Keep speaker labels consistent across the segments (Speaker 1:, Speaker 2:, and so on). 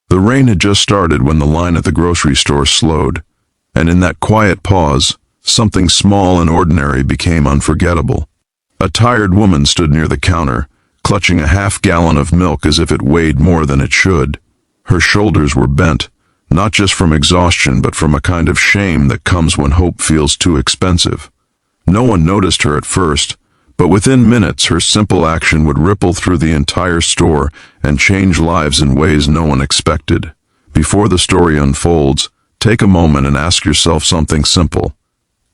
Speaker 1: The rain had just started when the line at the grocery store slowed, and in that quiet pause, something small and ordinary became unforgettable. A tired woman stood near the counter, clutching a half-gallon of milk as if it weighed more than it should. Her shoulders were bent, not just from exhaustion but from a kind of shame that comes when hope feels too expensive. No one noticed her at first, but within minutes her simple action would ripple through the entire store and change lives in ways no one expected. Before the story unfolds, take a moment and ask yourself something simple.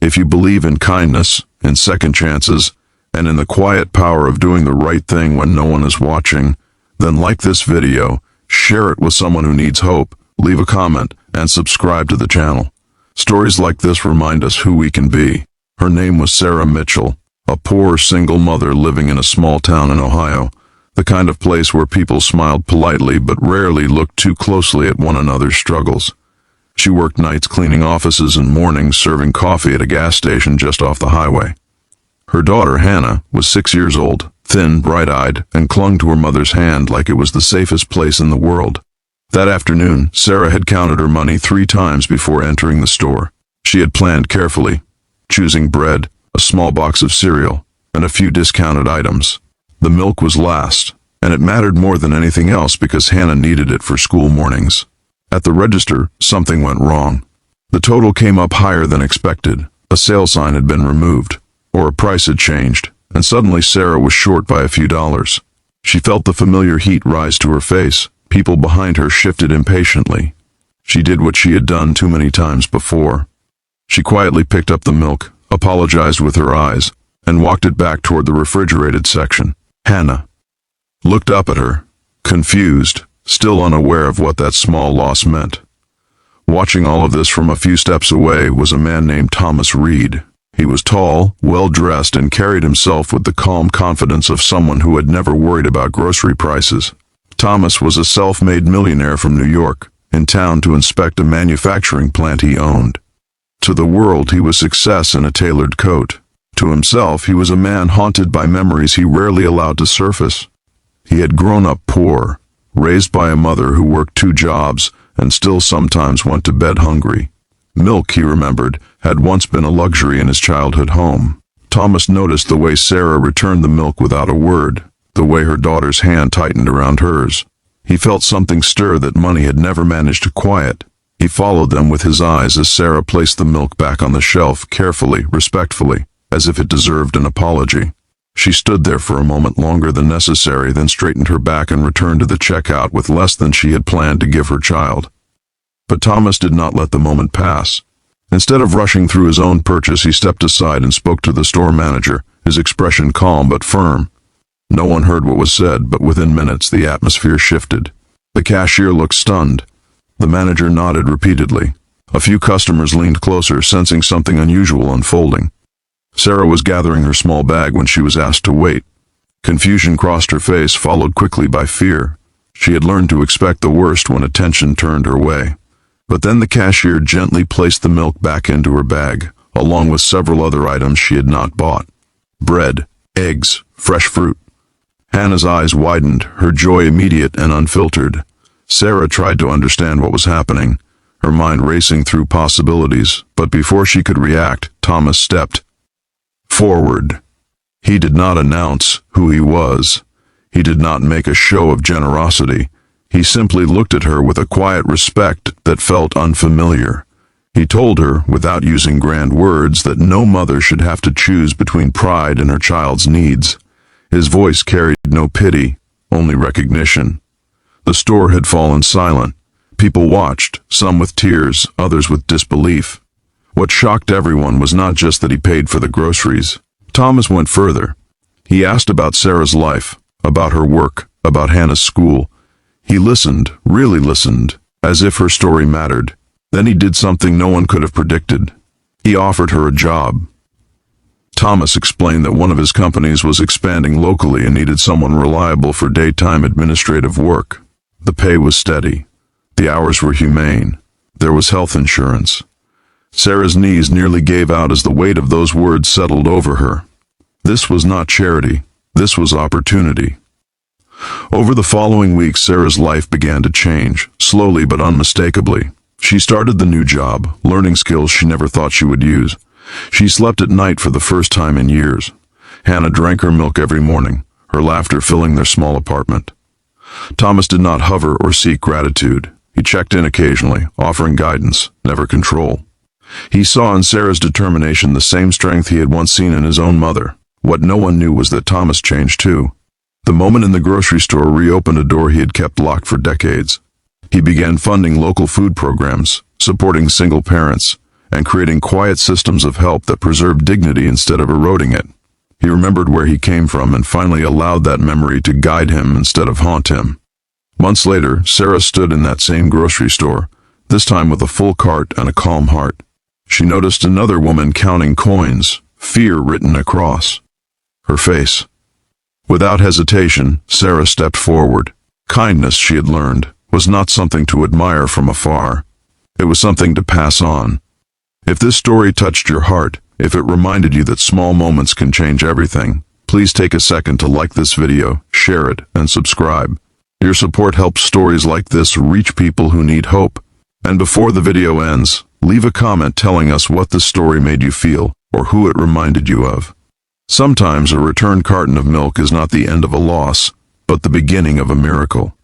Speaker 1: If you believe in kindness, in second chances, and in the quiet power of doing the right thing when no one is watching, then like this video, share it with someone who needs hope, leave a comment, and subscribe to the channel. Stories like this remind us who we can be. Her name was Sarah Mitchell, a poor single mother living in a small town in Ohio, the kind of place where people smiled politely but rarely looked too closely at one another's struggles. She worked nights cleaning offices and mornings serving coffee at a gas station just off the highway. Her daughter, Hannah, was 6 years old, thin, bright-eyed, and clung to her mother's hand like it was the safest place in the world. That afternoon, Sarah had counted her money 3 times before entering the store. She had planned carefully, choosing bread, a small box of cereal, and a few discounted items. The milk was last, and it mattered more than anything else because Hannah needed it for school mornings. At the register, something went wrong. The total came up higher than expected. A sale sign had been removed, or a price had changed, and suddenly Sarah was short by a few dollars. She felt the familiar heat rise to her face. People behind her shifted impatiently. She did what she had done too many times before. She quietly picked up the milk, apologized with her eyes, and walked it back toward the refrigerated section. Hannah looked up at her, confused, still unaware of what that small loss meant. Watching all of this from a few steps away was a man named Thomas Reed. He was tall, well-dressed, and carried himself with the calm confidence of someone who had never worried about grocery prices. Thomas was a self-made millionaire from New York, in town to inspect a manufacturing plant he owned. To the world, he was success in a tailored coat. To himself, he was a man haunted by memories he rarely allowed to surface. He had grown up poor, raised by a mother who worked 2 jobs and still sometimes went to bed hungry. Milk, he remembered, had once been a luxury in his childhood home. Thomas noticed the way Sarah returned the milk without a word, the way her daughter's hand tightened around hers. He felt something stir that money had never managed to quiet. He followed them with his eyes as Sarah placed the milk back on the shelf, carefully, respectfully, as if it deserved an apology. She stood there for a moment longer than necessary, then straightened her back and returned to the checkout with less than she had planned to give her child. But Thomas did not let the moment pass. Instead of rushing through his own purchase, he stepped aside and spoke to the store manager, his expression calm but firm. No one heard what was said, but within minutes the atmosphere shifted. The cashier looked stunned. The manager nodded repeatedly. A few customers leaned closer, sensing something unusual unfolding. Sarah was gathering her small bag when she was asked to wait. Confusion crossed her face, followed quickly by fear. She had learned to expect the worst when attention turned her way. But then the cashier gently placed the milk back into her bag, along with several other items she had not bought. Bread, eggs, fresh fruit. Hannah's eyes widened, her joy immediate and unfiltered. Sarah tried to understand what was happening, her mind racing through possibilities, but before she could react, Thomas stepped forward. He did not announce who he was. He did not make a show of generosity. He simply looked at her with a quiet respect that felt unfamiliar. He told her, without using grand words, that no mother should have to choose between pride and her child's needs. His voice carried no pity, only recognition. The store had fallen silent. People watched, some with tears, others with disbelief. What shocked everyone was not just that he paid for the groceries. Thomas went further. He asked about Sarah's life, about her work, about Hannah's school. He listened, really listened, as if her story mattered. Then he did something no one could have predicted. He offered her a job. Thomas explained that one of his companies was expanding locally and needed someone reliable for daytime administrative work. The pay was steady. The hours were humane. There was health insurance. Sarah's knees nearly gave out as the weight of those words settled over her. This was not charity. This was opportunity. Over the following weeks, Sarah's life began to change, slowly but unmistakably. She started the new job, learning skills she never thought she would use. She slept at night for the first time in years. Hannah drank her milk every morning, her laughter filling their small apartment. Thomas did not hover or seek gratitude. He checked in occasionally, offering guidance, never control. He saw in Sarah's determination the same strength he had once seen in his own mother. What no one knew was that Thomas changed too. The moment in the grocery store reopened a door he had kept locked for decades. He began funding local food programs, supporting single parents, and creating quiet systems of help that preserved dignity instead of eroding it. He remembered where he came from and finally allowed that memory to guide him instead of haunt him. Months later, Sarah stood in that same grocery store, this time with a full cart and a calm heart. She noticed another woman counting coins, fear written across her face. Without hesitation, Sarah stepped forward. Kindness, she had learned, was not something to admire from afar. It was something to pass on. If this story touched your heart, if it reminded you that small moments can change everything, please take a second to like this video, share it, and subscribe. Your support helps stories like this reach people who need hope. And before the video ends, leave a comment telling us what this story made you feel or who it reminded you of. Sometimes a returned carton of milk is not the end of a loss, but the beginning of a miracle.